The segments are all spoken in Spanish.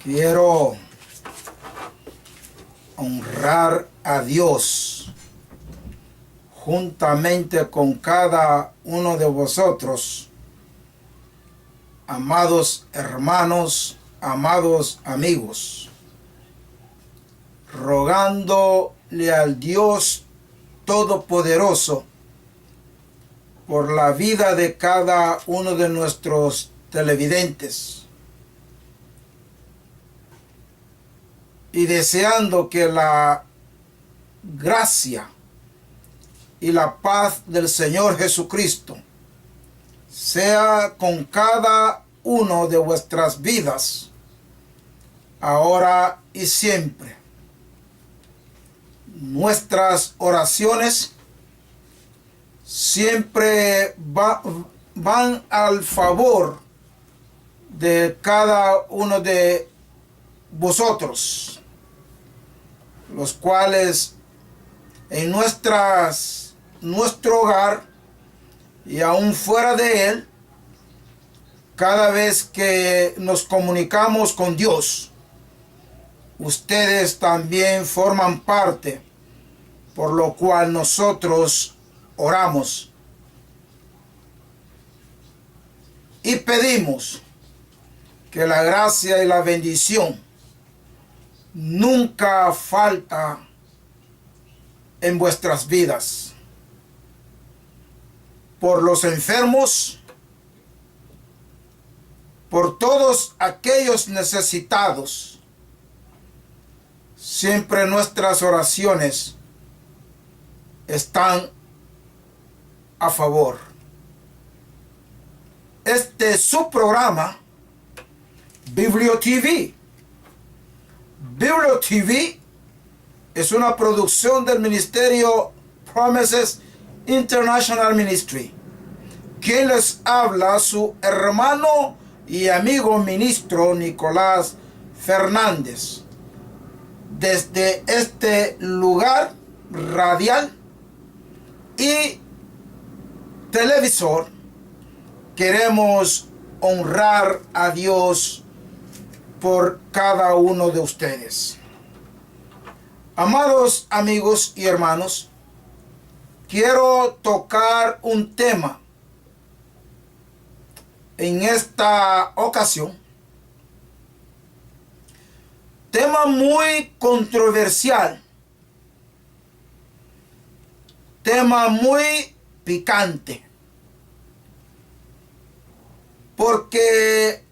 Quiero honrar a Dios juntamente con cada uno de vosotros, amados hermanos, amados amigos, rogándole al Dios Todopoderoso por la vida de cada uno de nuestros televidentes y deseando que la gracia y la paz del Señor Jesucristo sea con cada uno de vuestras vidas, ahora y siempre. Nuestras oraciones siempre van al favor de cada uno de vosotros, los cuales en nuestro hogar y aún fuera de él, cada vez que nos comunicamos con Dios, ustedes también forman parte, por lo cual nosotros oramos y pedimos que la gracia y la bendición nunca falta en vuestras vidas, por los enfermos, por todos aquellos necesitados. Siempre nuestras oraciones están a favor. Este es su programa, Biblio TV. Biblio TV es una producción del ministerio Promises International Ministry. Quien les habla, su hermano y amigo ministro Nicolás Fernández. Desde este lugar radial y televisor, queremos honrar a Dios por cada uno de ustedes. Amados amigos y hermanos, quiero tocar un tema en esta ocasión, tema muy controversial, tema muy picante, porque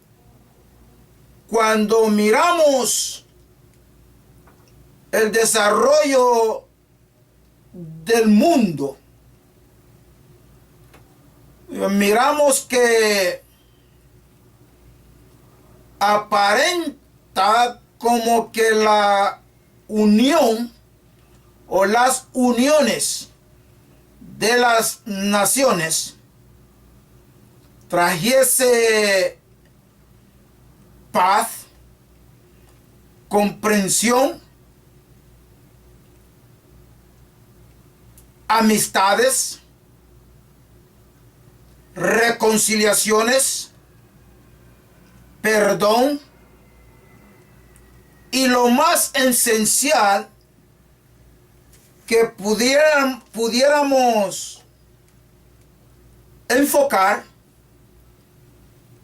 cuando miramos el desarrollo del mundo, miramos que aparenta como que la unión o las uniones de las naciones trajese paz, comprensión, amistades, reconciliaciones, perdón y lo más esencial que pudiéramos enfocar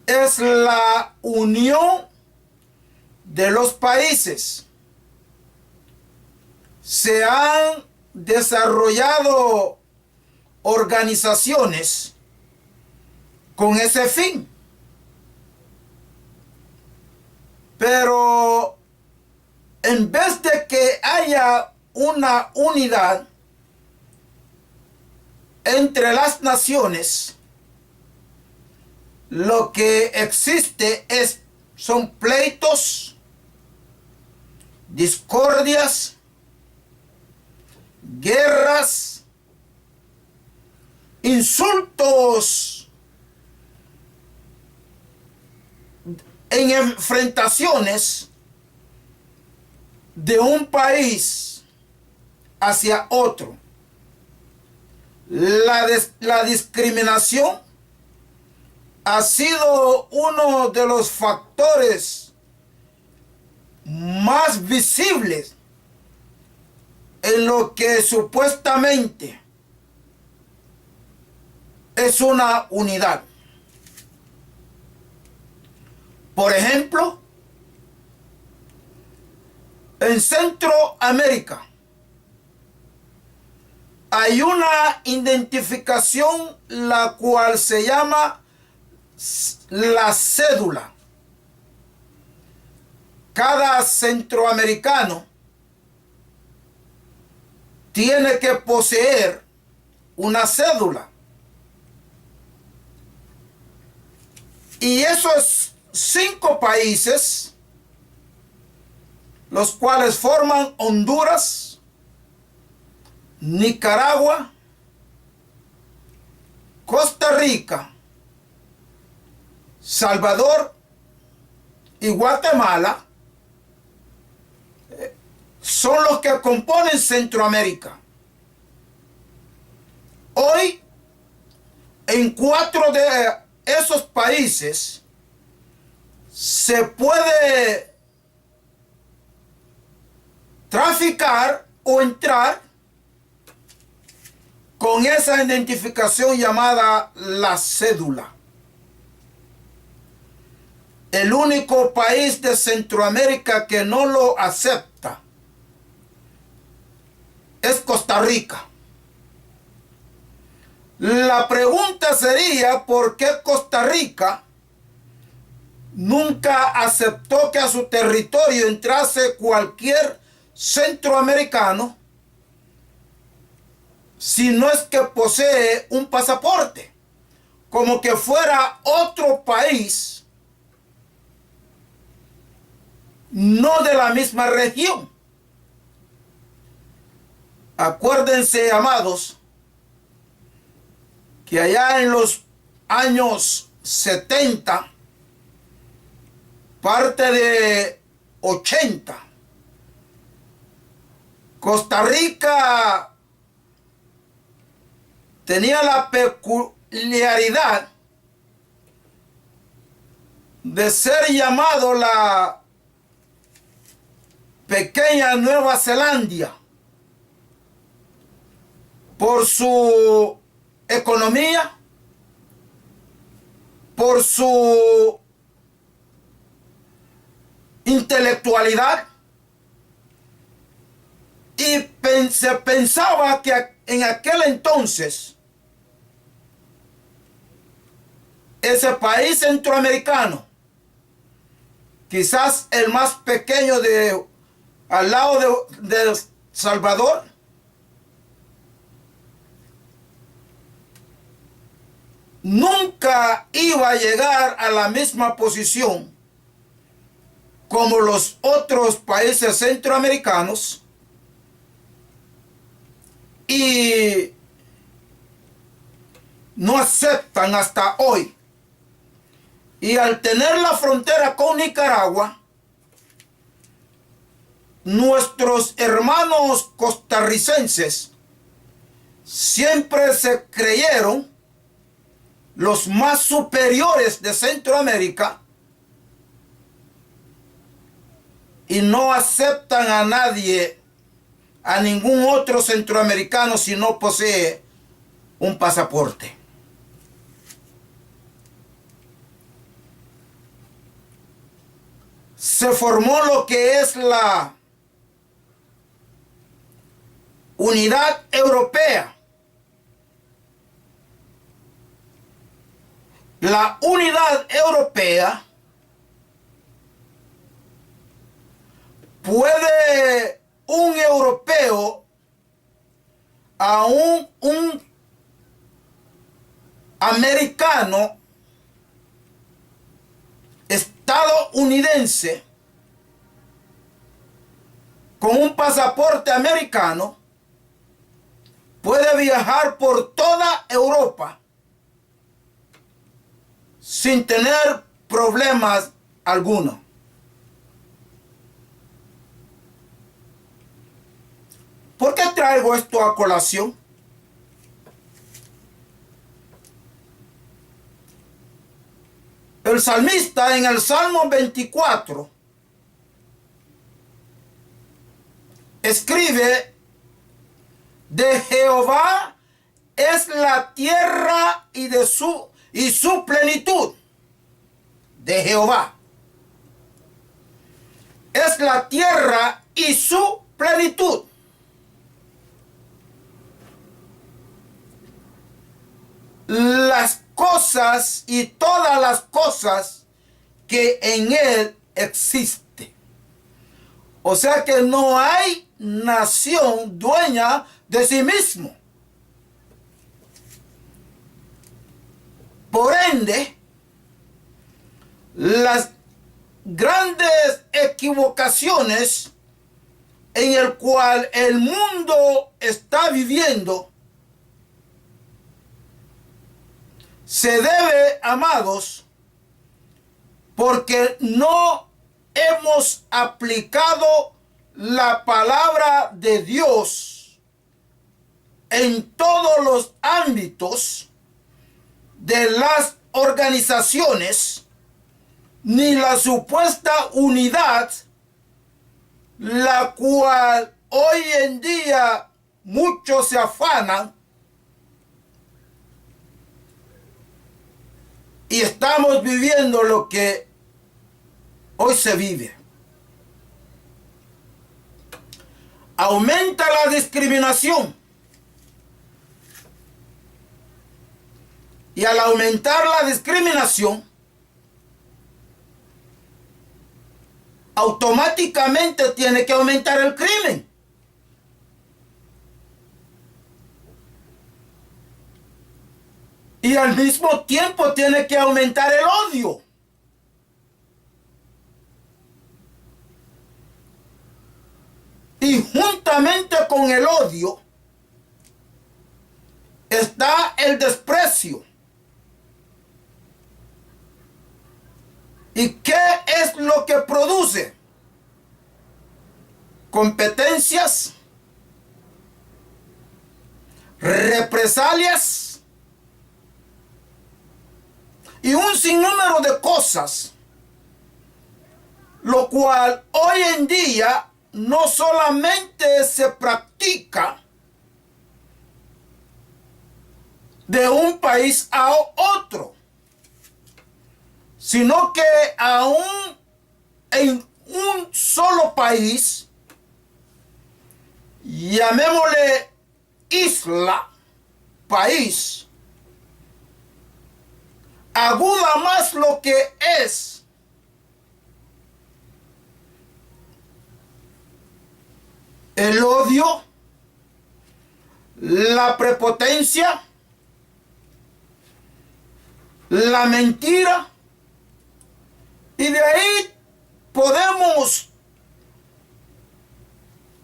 es la unión de los países. Se han desarrollado organizaciones con ese fin, pero en vez de que haya una unidad entre las naciones, lo que existe son pleitos, discordias, guerras, insultos, en enfrentaciones de un país hacia otro. La discriminación ha sido uno de los factores más visibles en lo que supuestamente es una unidad. Por ejemplo, en Centroamérica hay una identificación la cual se llama la cédula. Cada centroamericano tiene que poseer una cédula. Y esos 5 países, los cuales forman Honduras, Nicaragua, Costa Rica, Salvador y Guatemala, son los que componen Centroamérica. Hoy, en 4 de esos países se puede traficar o entrar con esa identificación llamada la cédula. El único país de Centroamérica que no lo acepta es Costa Rica. La pregunta sería, ¿por qué Costa Rica nunca aceptó que a su territorio entrase cualquier centroamericano si no es que posee un pasaporte? Como que fuera otro país, no de la misma región. Acuérdense, amados, que allá en los años 70, parte de 80, Costa Rica tenía la peculiaridad de ser llamado la pequeña Nueva Zelanda por su economía, por su intelectualidad, y se pensaba que en aquel entonces ese país centroamericano, quizás el más pequeño al lado de El Salvador, nunca iba a llegar a la misma posición como los otros países centroamericanos, y no aceptan hasta hoy. Y al tener la frontera con Nicaragua, nuestros hermanos costarricenses siempre se creyeron los más superiores de Centroamérica y no aceptan a nadie, a ningún otro centroamericano, si no posee un pasaporte. Se formó lo que es la Unidad Europea. La Unidad Europea puede un europeo, aún un americano, estadounidense, con un pasaporte americano, puede viajar por toda Europa sin tener problemas alguno. ¿Por qué traigo esto a colación? El salmista en el Salmo 24 escribe: de Jehová es la tierra y su plenitud. De Jehová es la tierra y su plenitud. Las cosas y todas las cosas que en él existen. O sea que no hay nación dueña de sí mismo. Por ende, las grandes equivocaciones en el cual el mundo está viviendo se debe, amados, porque no hemos aplicado la palabra de Dios en todos los ámbitos de las organizaciones, ni la supuesta unidad, la cual hoy en día muchos se afanan, y estamos viviendo lo que hoy se vive. Aumenta la discriminación. Y al aumentar la discriminación, automáticamente tiene que aumentar el crimen. Y al mismo tiempo tiene que aumentar el odio. Y juntamente con el odio está el desprecio. ¿Y qué es lo que produce? Competencias, represalias y un sinnúmero de cosas, lo cual hoy en día no solamente se practica de un país a otro, sino que aún en un solo país, llamémosle isla, país, aguda más lo que es el odio, la prepotencia, la mentira, y de ahí podemos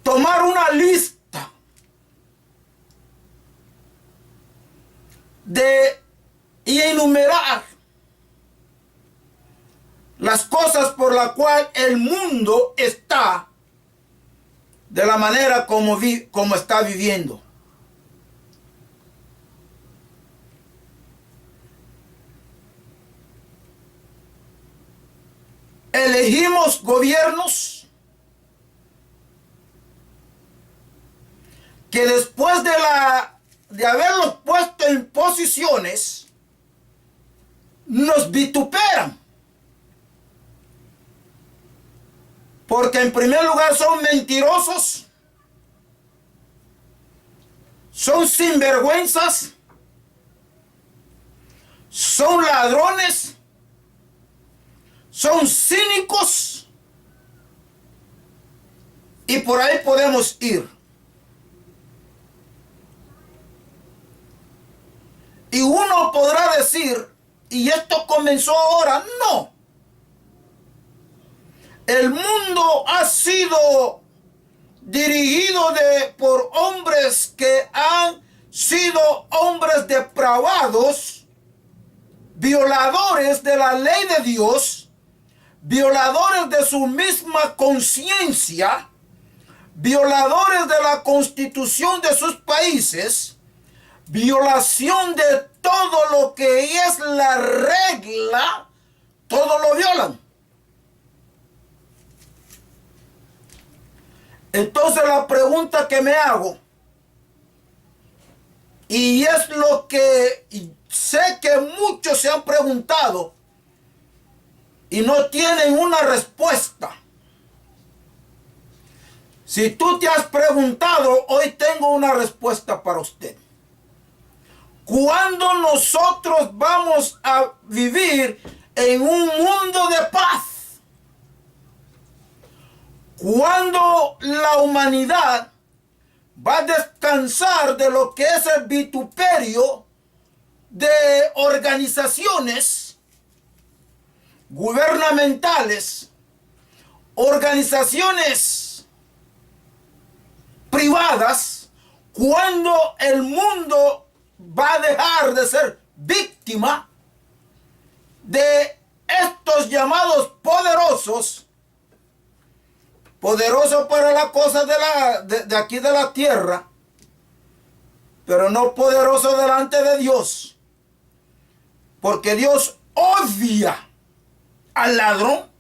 tomar una lista y enumerar las cosas por las cuales el mundo está de la manera como está viviendo. Elegimos gobiernos que después de haberlos puesto en posiciones, nos vituperan. Porque en primer lugar son mentirosos, son sinvergüenzas, son ladrones, son cínicos, y por ahí podemos ir. Y uno podrá decir, ¿y esto comenzó ahora? No. El mundo ha sido dirigido por hombres que han sido hombres depravados, violadores de la ley de Dios, violadores de su misma conciencia, violadores de la constitución de sus países, violación de todo lo que es la regla, todo lo violan. Entonces la pregunta que me hago, y es lo que sé que muchos se han preguntado y no tienen una respuesta. Si tú te has preguntado, hoy tengo una respuesta para usted. ¿Cuándo nosotros vamos a vivir en un mundo de paz? ¿Cuándo la humanidad va a descansar de lo que es el vituperio de organizaciones gubernamentales, organizaciones privadas? ¿Cuándo el mundo va a dejar de ser víctima de estos llamados poderosos? Poderosos para las cosas de aquí de la tierra, pero no poderosos delante de Dios. Porque Dios odia al ladrón.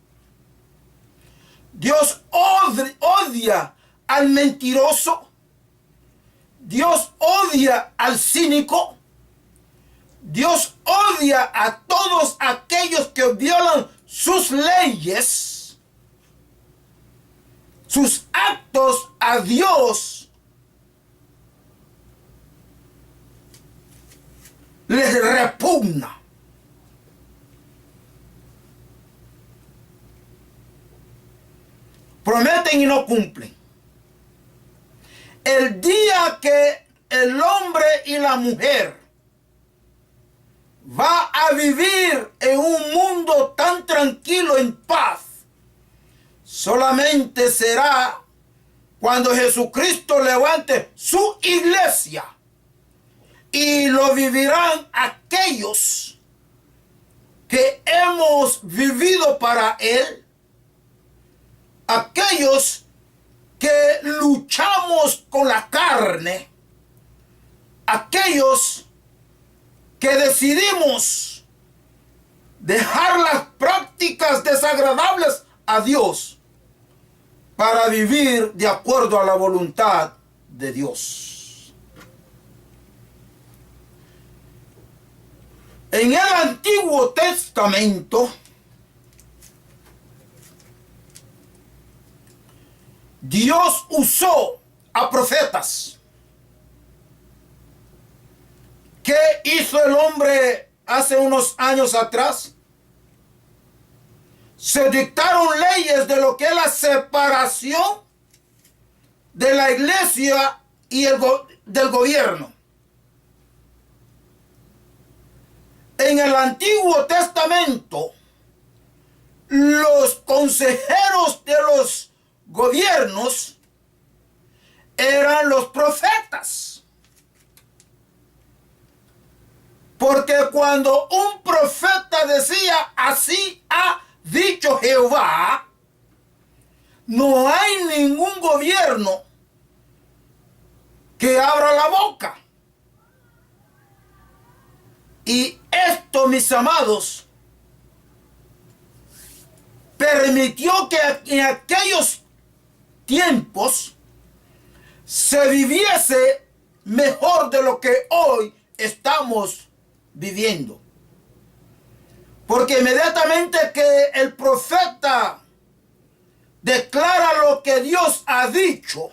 Dios odia al mentiroso. Dios odia al cínico. Dios odia a todos aquellos que violan sus leyes, sus actos a Dios. Les repugna. Prometen y no cumplen. El día que el hombre y la mujer va a vivir en un mundo tan tranquilo, en paz, solamente será cuando Jesucristo levante su iglesia, y lo vivirán aquellos que hemos vivido para Él, aquellos que luchamos con la carne, aquellos que decidimos dejar las prácticas desagradables a Dios para vivir de acuerdo a la voluntad de Dios. En el Antiguo Testamento, Dios usó a profetas. ¿Qué hizo el hombre hace unos años atrás? Se dictaron leyes de lo que es la separación de la iglesia y del gobierno. En el Antiguo Testamento, los consejeros de los gobiernos eran los profetas. Porque cuando un profeta decía, así ha dicho Jehová, no hay ningún gobierno que abra la boca. Y esto, mis amados, permitió que en aquellos tiempos se viviese mejor de lo que hoy estamos viviendo. Porque inmediatamente que el profeta declara lo que Dios ha dicho,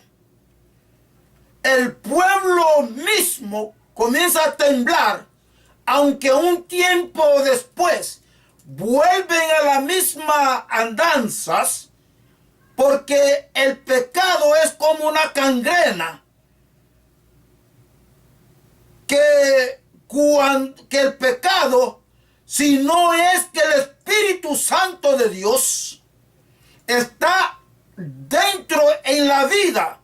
el pueblo mismo comienza a temblar, aunque un tiempo después vuelven a las mismas andanzas, porque el pecado es como una gangrena que el pecado, si no es que el Espíritu Santo de Dios está dentro en la vida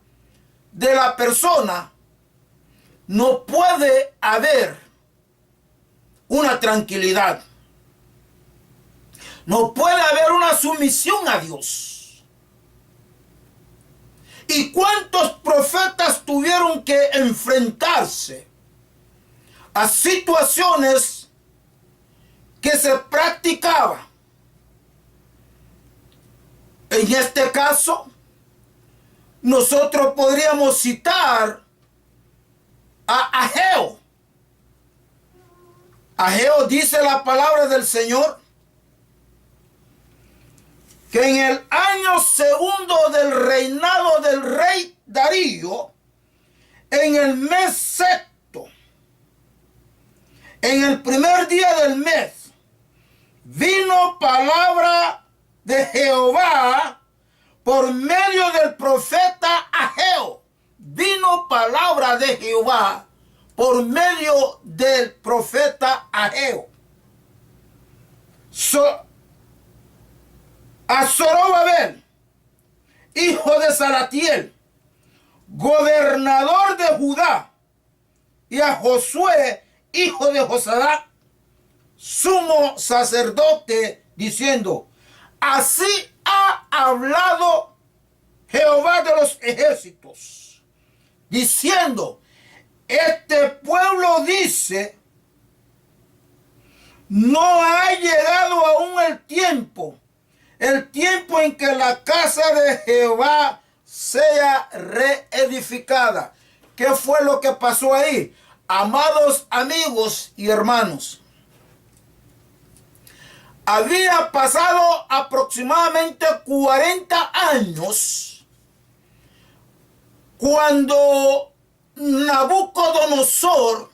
de la persona, no puede haber una tranquilidad. No puede haber una sumisión a Dios. ¿Y cuántos profetas tuvieron que enfrentarse a situaciones que se practicaban? En este caso, nosotros podríamos citar a Ageo. Ageo dice la palabra del Señor que en el año segundo del reinado del rey Darío, en el mes sexto, en el primer día del mes, vino palabra de Jehová por medio del profeta Ageo. Vino palabra de Jehová por medio del profeta Ageo. A Zorobabel, hijo de Salatiel, gobernador de Judá, y a Josué, hijo de Josadac, sumo sacerdote, diciendo: así ha hablado Jehová de los ejércitos, diciendo: este pueblo dice, no ha llegado aún el tiempo en que la casa de Jehová sea reedificada. ¿Qué fue lo que pasó ahí? Amados amigos y hermanos, había pasado aproximadamente 40 años cuando Nabucodonosor,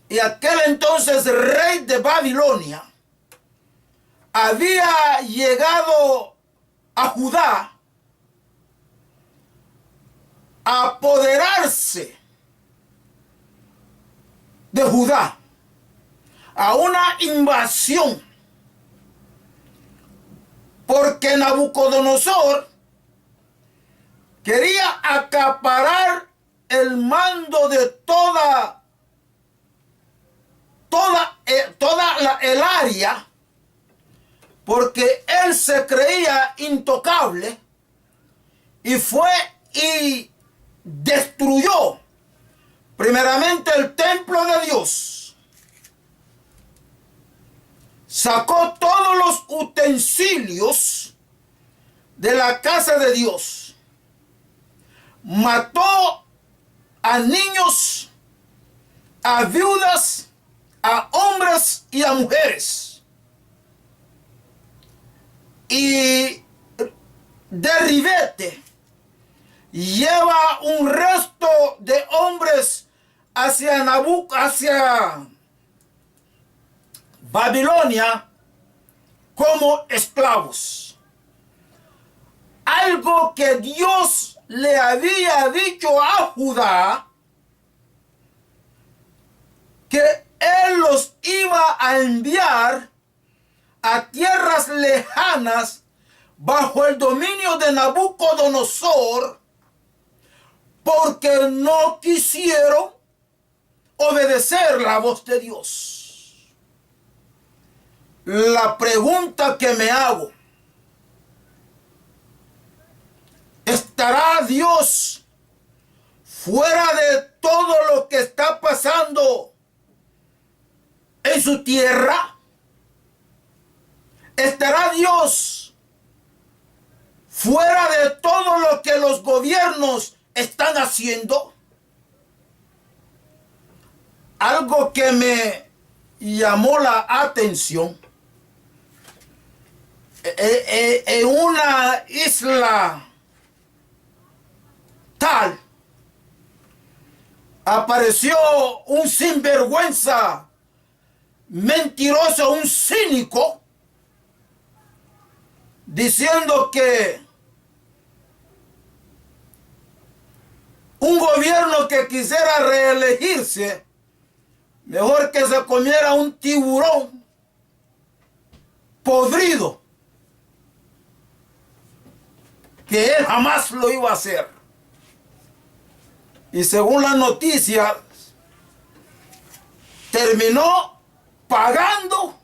y aquel entonces rey de Babilonia, había llegado a Judá a apoderarse de Judá, a una invasión, porque Nabucodonosor quería acaparar el mando de toda el área, porque él se creía intocable, y fue y destruyó primeramente el templo de Dios, sacó todos los utensilios de la casa de Dios, mató a niños, a viudas, a hombres y a mujeres, y de ribete lleva un resto de hombres hacia Babilonia como esclavos. Algo que Dios le había dicho a Judá, que él los iba a enviar a tierras lejanas bajo el dominio de Nabucodonosor, porque no quisieron obedecer la voz de Dios. La pregunta que me hago: ¿estará Dios fuera de todo lo que está pasando en su tierra? ¿Estará Dios fuera de todo lo que los gobiernos están haciendo? Algo que me llamó la atención: en una isla tal apareció un sinvergüenza, mentiroso, un cínico, diciendo que un gobierno que quisiera reelegirse, mejor que se comiera un tiburón podrido, que él jamás lo iba a hacer. Y según las noticias, terminó pagando,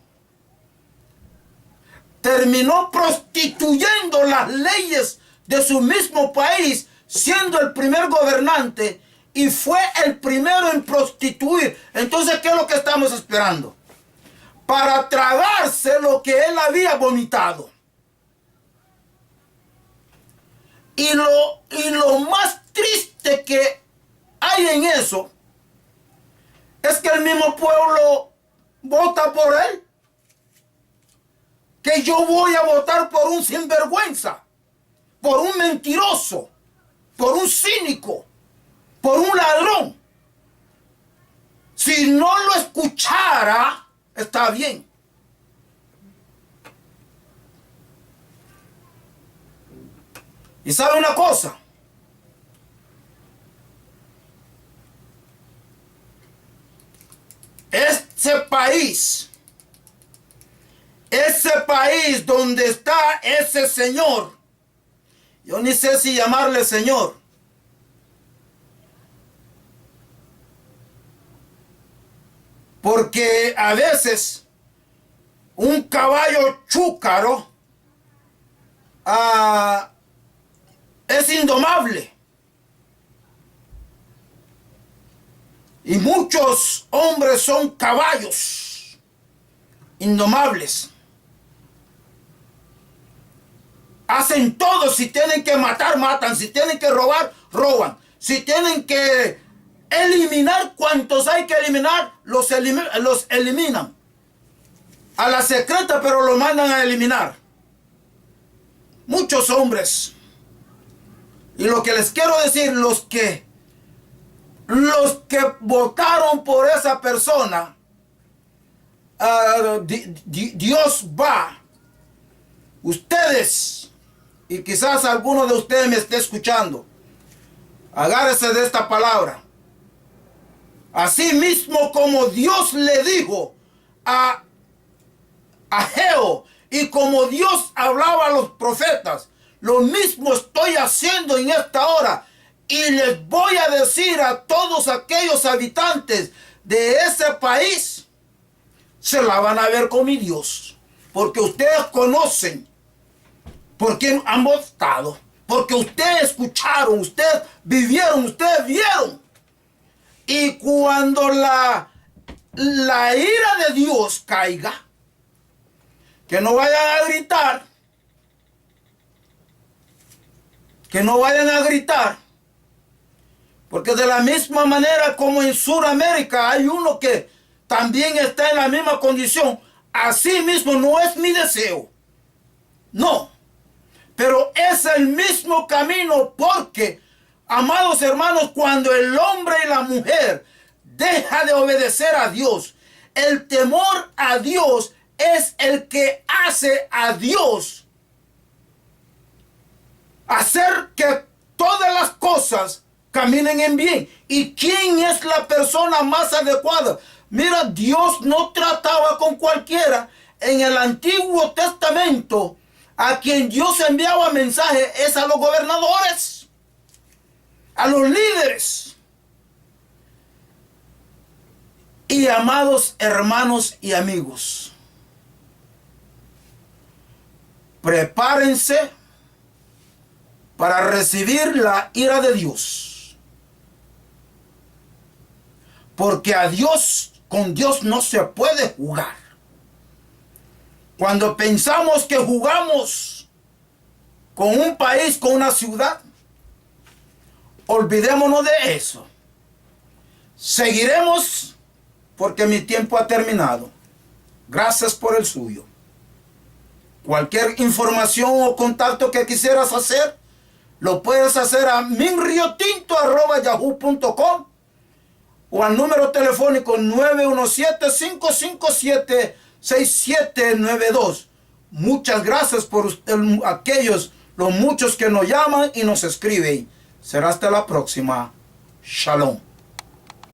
terminó prostituyendo las leyes de su mismo país, siendo el primer gobernante, y fue el primero en prostituir. Entonces, ¿qué es lo que estamos esperando? Para tragarse lo que él había vomitado. Y lo más triste que hay en eso es que el mismo pueblo vota por él. Que yo voy a votar por un sinvergüenza, por un mentiroso, por un cínico, por un ladrón. Si no lo escuchara, está bien. Y sabe una cosa, ese país donde está ese señor, yo ni sé si llamarle señor, porque a veces un caballo chúcaro es indomable. Y muchos hombres son caballos indomables. Hacen todo. Si tienen que matar, matan. Si tienen que robar, roban. Si tienen que eliminar cuantos hay que eliminar, los eliminan. A la secreta, pero lo mandan a eliminar. Muchos hombres. Y lo que les quiero decir, los que votaron por esa persona, Dios va. Ustedes, y quizás alguno de ustedes me esté escuchando, agárrese de esta palabra. Así mismo como Dios le dijo a Ageo, y como Dios hablaba a los profetas, lo mismo estoy haciendo en esta hora. Y les voy a decir a todos aquellos habitantes de ese país, se la van a ver con mi Dios. Porque ustedes conocen por quién han votado. Porque ustedes escucharon, ustedes vivieron, ustedes vieron. Y cuando la ira de Dios caiga, que no vayan a gritar. Que no vayan a gritar. Porque de la misma manera como en Sudamérica hay uno que también está en la misma condición, así mismo no es mi deseo. No. Pero es el mismo camino porque, amados hermanos, cuando el hombre y la mujer deja de obedecer a Dios, el temor a Dios es el que hace a Dios hacer que todas las cosas caminen en bien. ¿Y quién es la persona más adecuada? Mira, Dios no trataba con cualquiera. En el Antiguo Testamento, a quien Dios enviaba mensaje es a los gobernadores, a los líderes. Y amados hermanos y amigos, prepárense para recibir la ira de Dios. Porque con Dios no se puede jugar. Cuando pensamos que jugamos con un país, con una ciudad, olvidémonos de eso. Seguiremos porque mi tiempo ha terminado. Gracias por el suyo. Cualquier información o contacto que quisieras hacer, lo puedes hacer a minriotinto@yahoo.com o al número telefónico 917-557-6792. Muchas gracias por los muchos que nos llaman y nos escriben. Será hasta la próxima. Shalom.